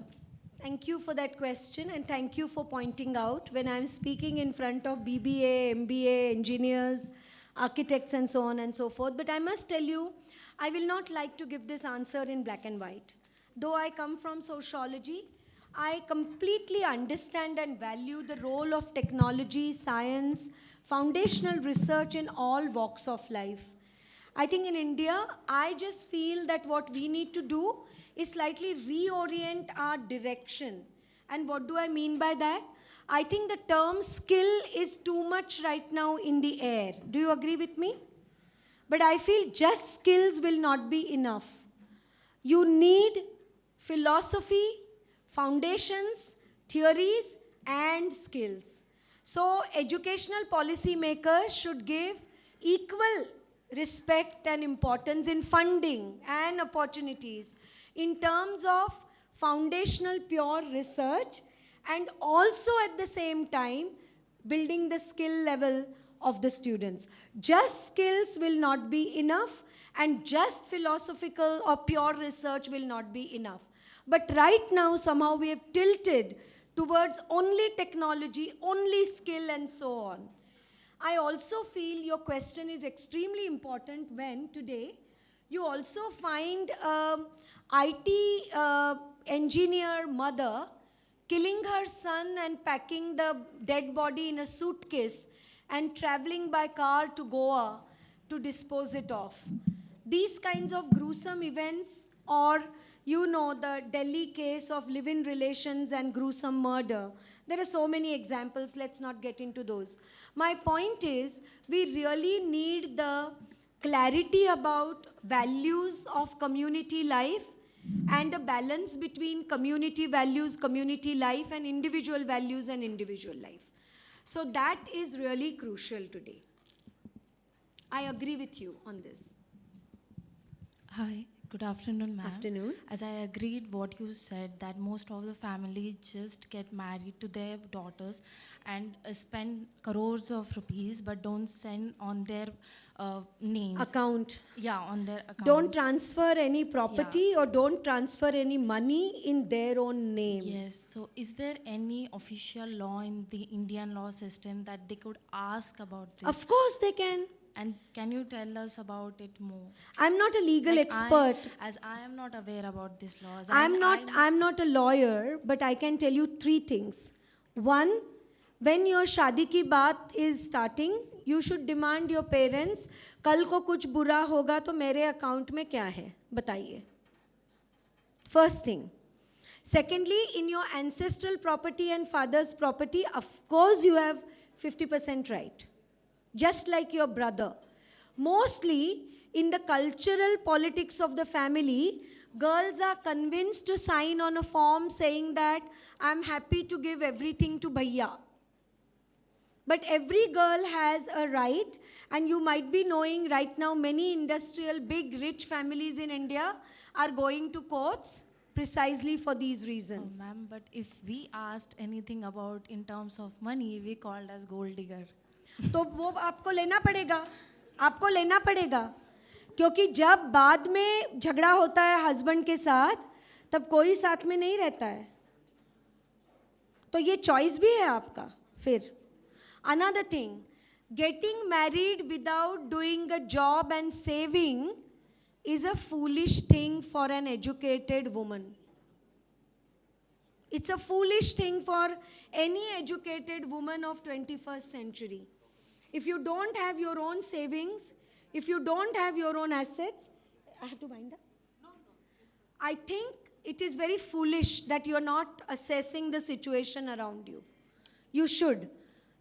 Thank you for that question, and thank you for pointing out when I'm speaking in front of BBA, MBA, engineers, architects, and so on and so forth. But I must tell you, I will not like to give this answer in black and white. Though I come from sociology, I completely understand and value the role of technology, science, foundational research in all walks of life. I think in India, I just feel that what we need to do is slightly reorient our direction. And what do I mean by that? I think the term skill is too much right now in the air. Do you agree with me? But I feel just skills will not be enough. You need philosophy, foundations, theories, and skills. So educational policy makers should give equal respect and importance in funding and opportunities in terms of foundational pure research, and also at the same time building the skill level of the students. Just skills will not be enough, and just philosophical or pure research will not be enough. But right now somehow we have tilted towards only technology, only skill, and so on. I also feel your question is extremely important when today you also find IT engineer mother killing her son and packing the dead body in a suitcase and traveling by car to Goa to dispose it off. These kinds of gruesome events, or you know, the Delhi case of live-in relations and gruesome murder. There are so many examples, let's not get into those. My point is, we really need the clarity about values of community life and a balance between community values, community life, and individual values and individual life. So that is really crucial today. I agree with you on this. Hi, good afternoon, ma'am. Afternoon. As I agreed what you said, that most of the families just get married to their daughters and spend crores of rupees, but don't send on their names. Account. Yeah, on their accounts. Don't transfer any property or don't transfer any money in their own name. Yes, so is there any official law in the Indian law system that they could ask about this? Of course they can. And can you tell us about it more? I'm not a legal Like, expert. as I am not aware about these laws. I'm and not, I I'm must- not a lawyer, but I can tell you 3 things. One, when your शादी की बात is starting, you should demand your parents, कल को कुछ बुरा होगा तो मेरे अकाउंट में क्या है बताइए. First thing. Secondly, in your ancestral property and father's property, of course you have 50% right, just like your brother. Mostly, in the cultural politics of the family, girls are convinced to sign on a form saying that I'm happy to give everything to Bhaiya. But every girl has a right, and you might be knowing right now many industrial, big, rich families in India are going to courts precisely for these Oh, reasons. ma'am, but if we asked anything about in terms of money, we called as gold digger. तो वो आपको लेना पड़ेगा, आपको लेना पड़ेगा, क्योंकि जब बाद में झगड़ा होता है हस्बैंड के साथ तब कोई साथ में नहीं रहता है, तो ये चॉइस भी है आपका. फिर another thing, getting married without doing a job and saving is a foolish thing for an educated woman. It's a foolish thing for any educated woman of 21st century. If you don't have your own savings, if you don't have your own assets, I have to wind up? No. I think it is very foolish that you're not assessing the situation around you. You should.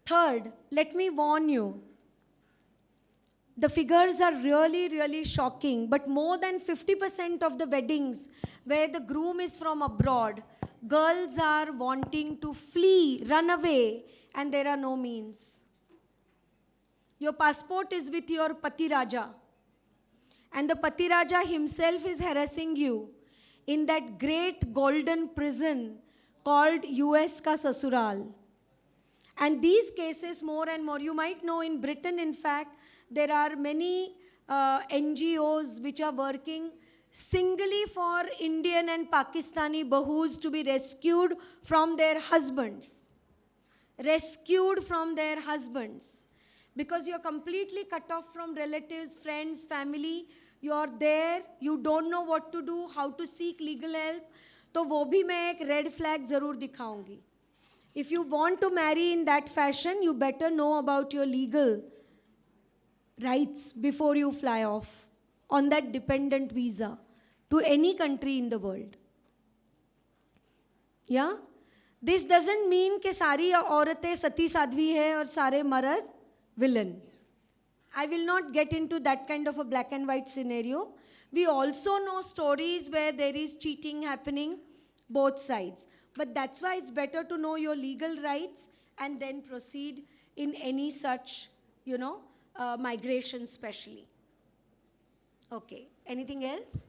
Third, let me warn you. The figures are really, really shocking, but more than 50% of the weddings where the groom is from abroad, girls are wanting to flee, run away, and there are no means. Your passport is with your Pati Raja, and the Pati Raja himself is harassing you in that great golden prison called US Ka Sasural. And these cases more and more, you might know in Britain, in fact, there are many NGOs which are working singly for Indian and Pakistani bahus to be rescued from their husbands. Rescued from their husbands. Because you're completely cut off from relatives, friends, family. You're there, you don't know what to do, how to seek legal help. तो वो भी मैं एक red flag ज़रूर दिखाऊंगी. If you want to marry in that fashion, you better know about your legal rights before you fly off on that dependent visa to any country in the world. Yeah? This doesn't mean कि सारी औरतें सती साध्वी है और सारे मर्द villain. I will not get into that kind of a black and white scenario. We also know stories where there is cheating happening, both sides. But that's why it's better to know your legal rights and then proceed in any such, migration especially. Okay, anything else?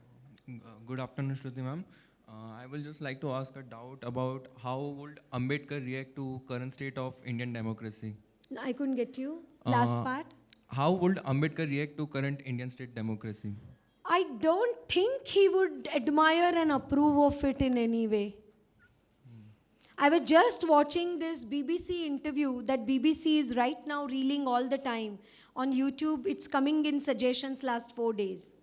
Good afternoon, Shruti ma'am. I will just like to ask a doubt about how would Ambedkar react to current state of Indian democracy? I couldn't get you. Last part. How would Ambedkar react to current Indian state democracy? I don't think he would admire and approve of it in any way. I was just watching this BBC interview that BBC is right now reeling all the time. On YouTube, it's coming in suggestions last 4 days.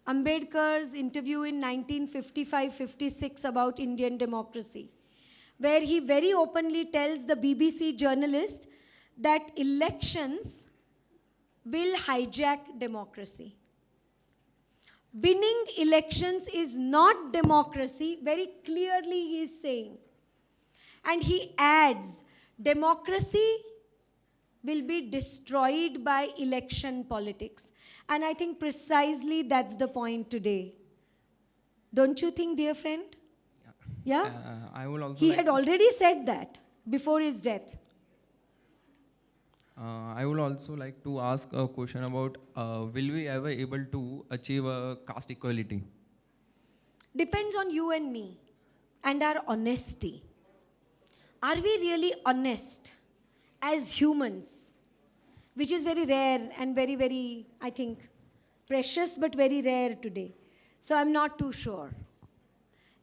Ambedkar's interview in 1955-56 about Indian democracy, where he very openly tells the BBC journalist that elections will hijack democracy. Winning elections is not democracy, very clearly he is saying. And he adds, democracy will be destroyed by election politics. And I think precisely that's the point today. Don't you think, dear friend? Yeah? I will also He like had already said that before his death. I would also like to ask a question about will we ever able to achieve caste equality? Depends on you and me and our honesty. Are we really honest as humans? Which is very rare and very, very, I think, precious but very rare today. So I'm not too sure.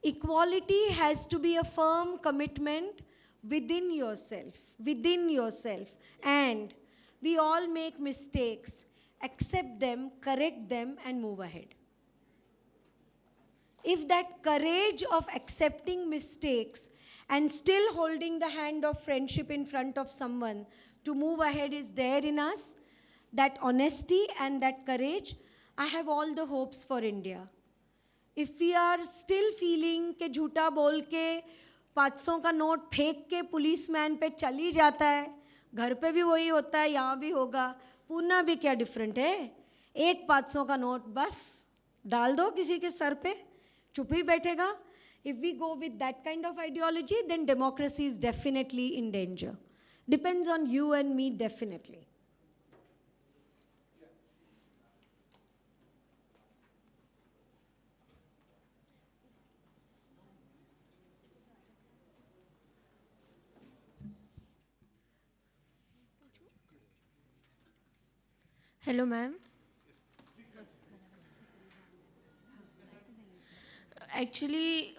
Equality has to be a firm commitment within yourself, and We all make mistakes. Accept them, correct them, and move ahead. If that courage of accepting mistakes and still holding the hand of friendship in front of someone to move ahead is there in us, that honesty and that courage, I have all the hopes for India. If we are still feeling कि झूठा बोल के 500 का note फेंक के policeman पे चली जाता है, घर पे भी वही होता है, यहाँ भी होगा, पूना भी क्या डिफरेंट है? एक 500 का नोट बस डाल दो किसी के सर पे, चुप ही बैठेगा. If we go with that kind of ideology, then democracy is definitely in danger. Depends on you and me, definitely. Hello, ma'am. Actually,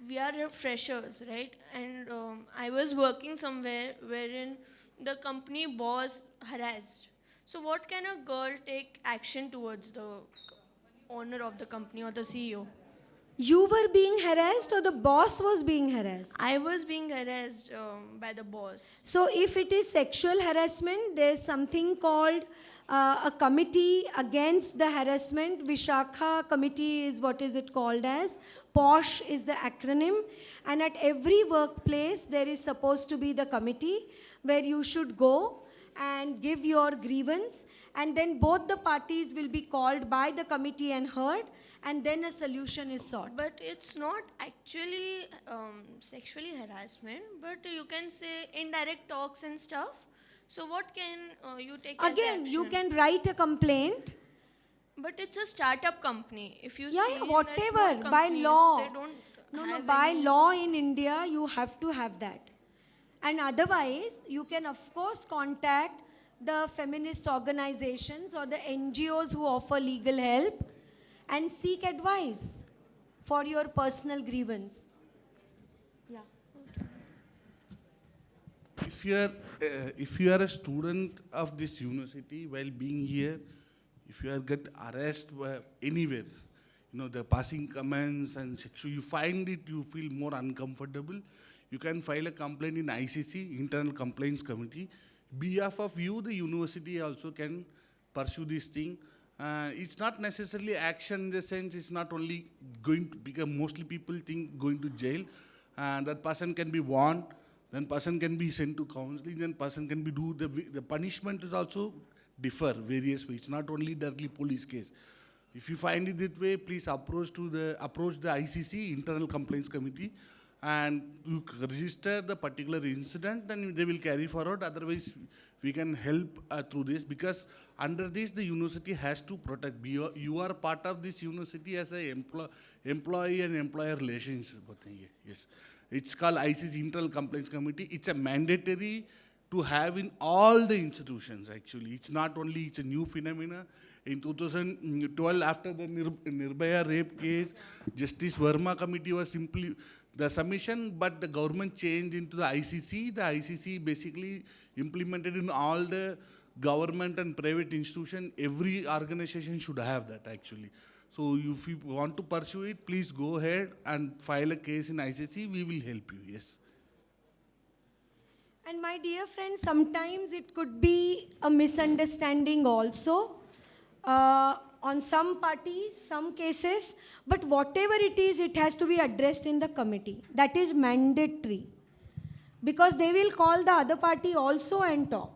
we are freshers, right? And I was working somewhere wherein the company boss harassed. So what can a girl take action towards the owner of the company or the CEO? You were being harassed or the boss was being harassed? I was being harassed by the boss. So if it is sexual harassment, there's something called a committee against the harassment. Vishakha committee is what is it called as. POSH is the acronym. And at every workplace, there is supposed to be the committee where you should go and give your grievance. And then both the parties will be called by the committee and heard. And then a solution is sought. But it's not actually sexually harassment, but you can say indirect talks and stuff. So what can you take as Again, you action? can write a complaint. But it's a startup company. If you Yeah, see yeah, in the whatever, small by companies, law. they don't No, have by any- law in India, you have to have that. And otherwise, you can of course contact the feminist organizations or the NGOs who offer legal help and seek advice for your personal grievance. Yeah. If you are a student of this university while being here, if you are get arrested anywhere, the passing comments and sexual, you find it, you feel more uncomfortable, you can file a complaint in ICC, Internal Complaints Committee. Behalf of you, the university also can pursue this thing. It's not necessarily action in the sense it's not only going to become, mostly people think going to jail, and that person can be warned, then person can be sent to counseling, then person can be the punishment is also differ various ways. It's not only directly police case. If you find it that way, please approach the ICC, Internal Complaints Committee, and you register the particular incident, and they will carry forward. Otherwise, we can help through this, because under this, the university has to protect. You are part of this university as a employee and employer relationship. Yes, it's called ICC, Internal Complaints Committee. It's a mandatory to have in all the institutions. Actually, it's not only it's a new phenomena. In 2012, after the Nirbhaya rape case, Justice Verma committee was simply the submission, but the government changed into the ICC. The ICC basically implemented in all the government and private institutions. Every organization should have that actually. So if you want to pursue it, please go ahead and file a case in ICC. We will help you, yes. And my dear friends, sometimes it could be a misunderstanding also. On some parties, some cases, but whatever it is, it has to be addressed in the committee. That is mandatory. Because they will call the other party also and talk.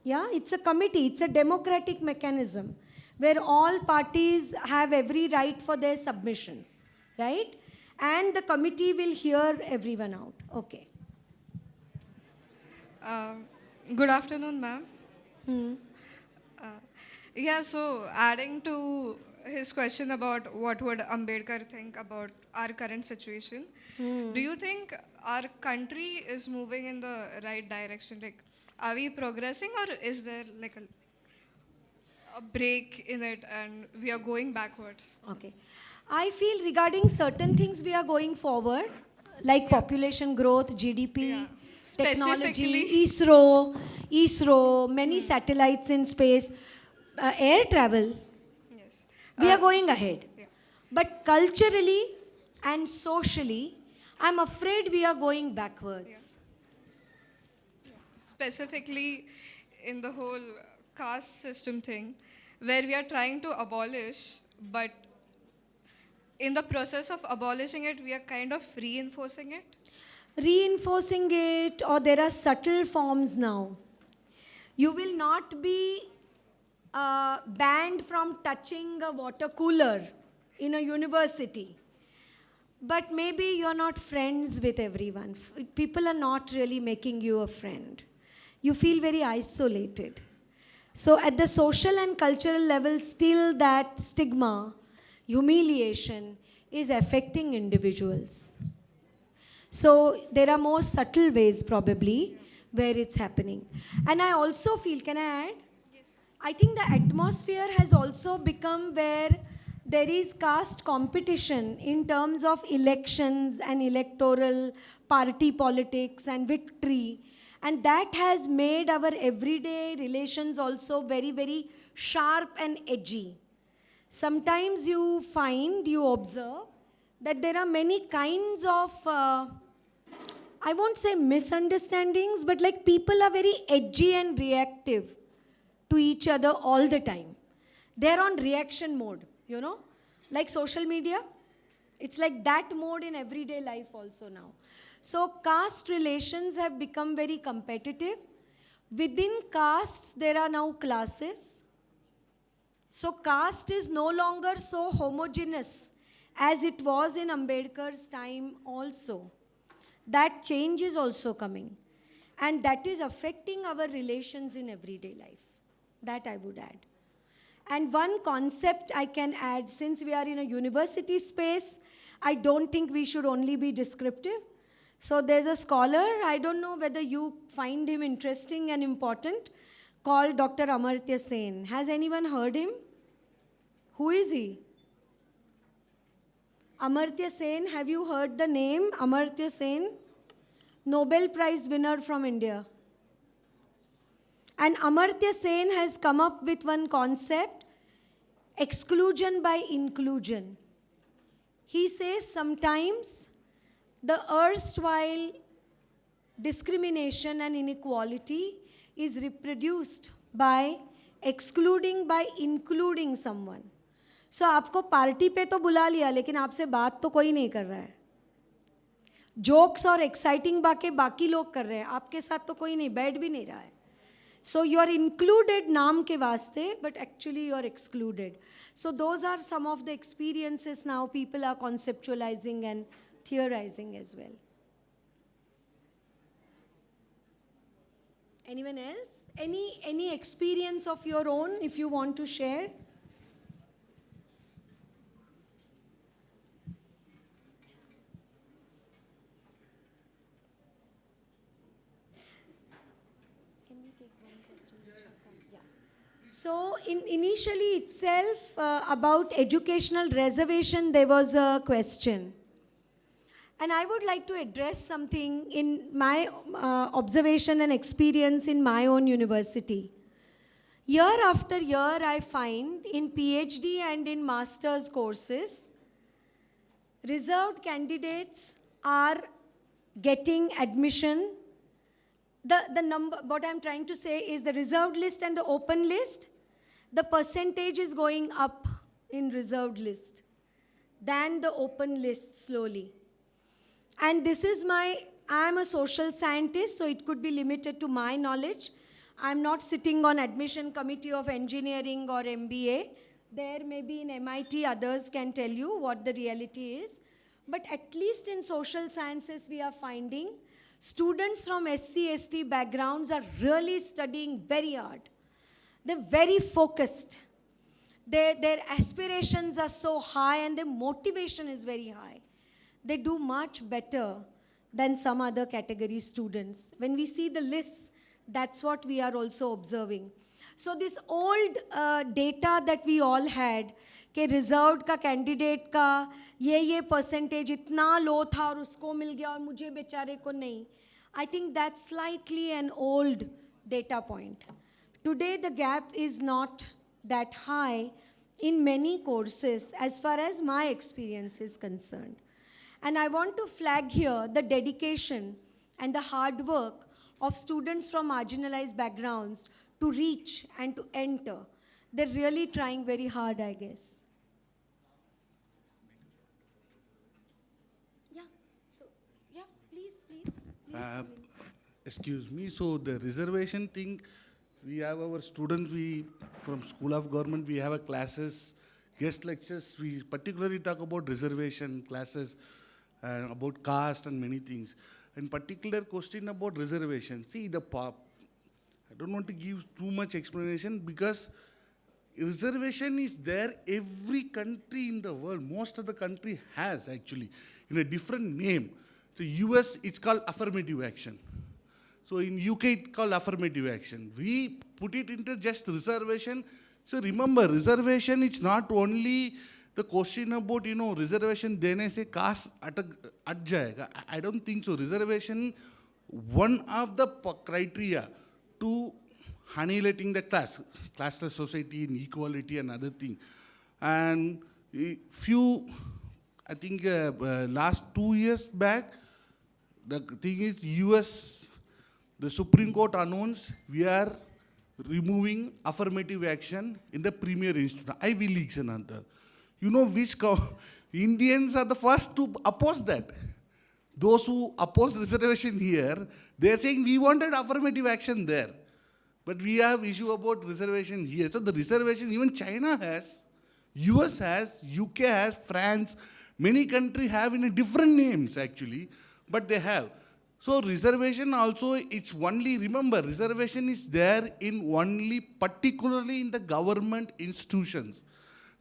Yeah, it's a committee, it's a democratic mechanism where all parties have every right for their submissions, right? And the committee will hear everyone out. Okay. Good afternoon, ma'am. Yeah, so adding to his question about what would Ambedkar think about our current situation, do you think our country is moving in the right direction? Like, are we progressing, or is there like a break in it and we are going backwards? Okay. I feel regarding certain things we are going forward, like population growth, GDP. Yeah. technology, Specifically, ISRO, many satellites in space, air travel, yes. we are going ahead. Yeah. But culturally and socially, I'm afraid we are going backwards. Specifically in the whole caste system thing, where we are trying to abolish, but in the process of abolishing it, we are kind of reinforcing it. Reinforcing it, or there are subtle forms now. You will not be banned from touching a water cooler in a university. But maybe you're not friends with everyone. People are not really making you a friend. You feel very isolated. So at the social and cultural level, still that stigma, humiliation is affecting individuals. So there are more subtle ways probably where it's happening. And I also feel, can I add? I think the atmosphere has also become where there is caste competition in terms of elections and electoral party politics and victory. And that has made our everyday relations also very, very sharp and edgy. Sometimes you find, you observe, that there are many kinds of, I won't say misunderstandings, but like people are very edgy and reactive to each other all the time. They're on reaction mode, you know, like social media. It's like that mode in everyday life also now. So caste relations have become very competitive. Within castes, there are now classes. So caste is no longer so homogeneous as it was in Ambedkar's time also. That change is also coming. And that is affecting our relations in everyday life. That I would add. And one concept I can add, since we are in a university space, I don't think we should only be descriptive. So there's a scholar, I don't know whether you find him interesting and important, called Dr. Amartya Sen. Has anyone heard him? Who is he? Amartya Sen, have you heard the name Amartya Sen? Nobel Prize winner from India. And Amartya Sen has come up with one concept, exclusion by inclusion. He says sometimes the erstwhile discrimination and inequality is reproduced by excluding by including someone. So आपको party पे तो बुला लिया लेकिन आपसे बात तो कोई नहीं कर रहा है. जोक्स और एक्साइटिंग बातें बाकी लोग कर रहे हैं, आपके साथ तो कोई नहीं, बैठ भी नहीं रहा है. So you are included नाम के वास्ते, but actually you are excluded. So those are some of the experiences now people are conceptualizing and theorizing as well. Anyone else? Any experience of your own if you want to share? So initially itself about educational reservation, there was a question. And I would like to address something in my observation and experience in my own university. Year after year, I find in PhD and in master's courses, reserved candidates are getting admission. The number, what I'm trying to say is the reserved list and the open list, the percentage is going up in reserved list than the open list slowly. And this is I'm a social scientist, so it could be limited to my knowledge. I'm not sitting on admission committee of engineering or MBA. There maybe in MIT others can tell you what the reality is. But at least in social sciences we are finding students from SC, ST backgrounds are really studying very hard. They're very focused. Their aspirations are so high and their motivation is very high. They do much better than some other category students. When we see the lists, that's what we are also observing. So this old data that we all had, कि reserved का candidate का ये percentage इतना low था और उसको मिल गया और मुझे बेचारे को नहीं. I think that's slightly an old data point. Today, the gap is not that high in many courses as far as my experience is concerned. And I want to flag here the dedication and the hard work of students from marginalized backgrounds to reach and to enter. They're really trying very hard, I guess. Yeah, so, yeah, please. Excuse me, so the reservation thing, we have our students, we from School of Government, we have a classes, guest lectures, we particularly talk about reservation classes, about caste and many things. In particular question about reservation, see I don't want to give too much explanation because reservation is there every country in the world, most of the country has actually, in a different name. So US, it's called affirmative action. So in UK, it's called affirmative action. We put it into just reservation. So remember, reservation, it's not only the question about, reservation, dene se caste at jayega. I don't think so. Reservation, one of the criteria to annihilating the classless society, inequality and other thing. And I think last 2 years back, the thing is US, the Supreme Court announced we are removing affirmative action in the premier institute, Ivy Leagues and other. You know which Indians are the first to oppose that. Those who oppose reservation here, they are saying we wanted affirmative action there. But we have issue about reservation here. So the reservation, even China has, US has, UK has, France, many countries have in a different names actually, but they have. So reservation also, it's only, remember, reservation is there in only, particularly in the government institutions.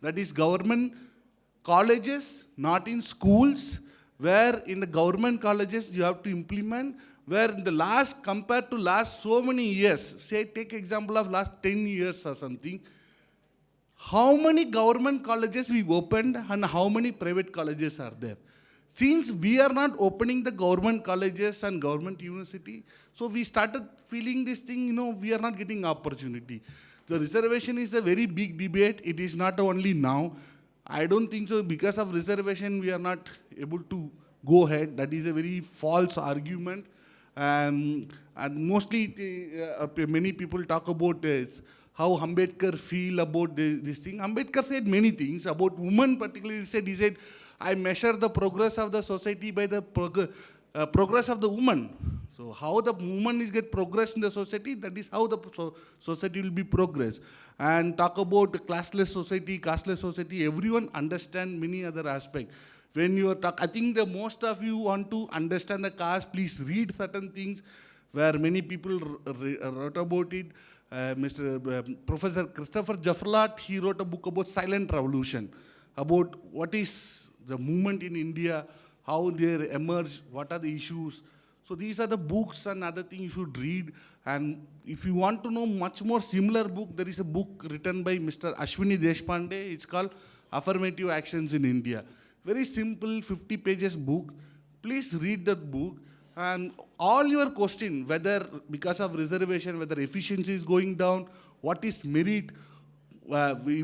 That is government colleges, not in schools, where in the government colleges you have to implement, where in the last, compared to last so many years, say take example of last 10 years or something, how many government colleges we opened and how many private colleges are there? Since we are not opening the government colleges and government university, so we started feeling this thing, we are not getting opportunity. The reservation is a very big debate. It is not only now. I don't think so. Because of reservation, we are not able to go ahead. That is a very false argument. And mostly, many people talk about how Ambedkar feel about this thing. Ambedkar said many things about women particularly. He said, I measure the progress of the society by the progress of the woman. So how the woman is get progress in the society, that is how the society will be progress. And talk about the classless society, casteless society, everyone understand many other aspects. When you talk, I think the most of you want to understand the caste, please read certain things where many people wrote about it. Professor Christopher Jafferlat, he wrote a book about silent revolution, about what is the movement in India, how they emerged, what are the issues. So these are the books and other things you should read. And if you want to know much more similar book, there is a book written by Mr. Ashwini Deshpande. It's called Affirmative Actions in India. Very simple, 50 pages book. Please read that book. And all your question, whether because of reservation, whether efficiency is going down, what is merit,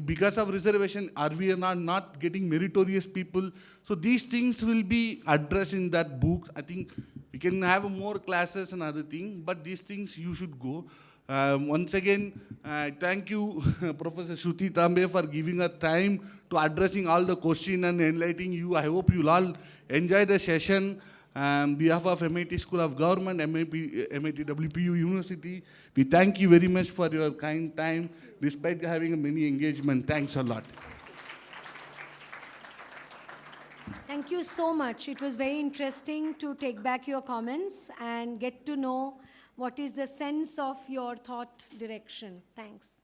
because of reservation, are we not getting meritorious people? So these things will be addressed in that book. I think we can have more classes and other things, but these things you should go. Once again, thank you, Professor Shruti Tambe, for giving us time to addressing all the questions and enlightening you. I hope you'll all enjoy the session. On behalf of MIT School of Government, MIT WPU University, we thank you very much for your kind time, despite having many engagement. Thanks a lot. Thank you so much. It was very interesting to take back your comments and get to know what is the sense of your thought direction. Thanks.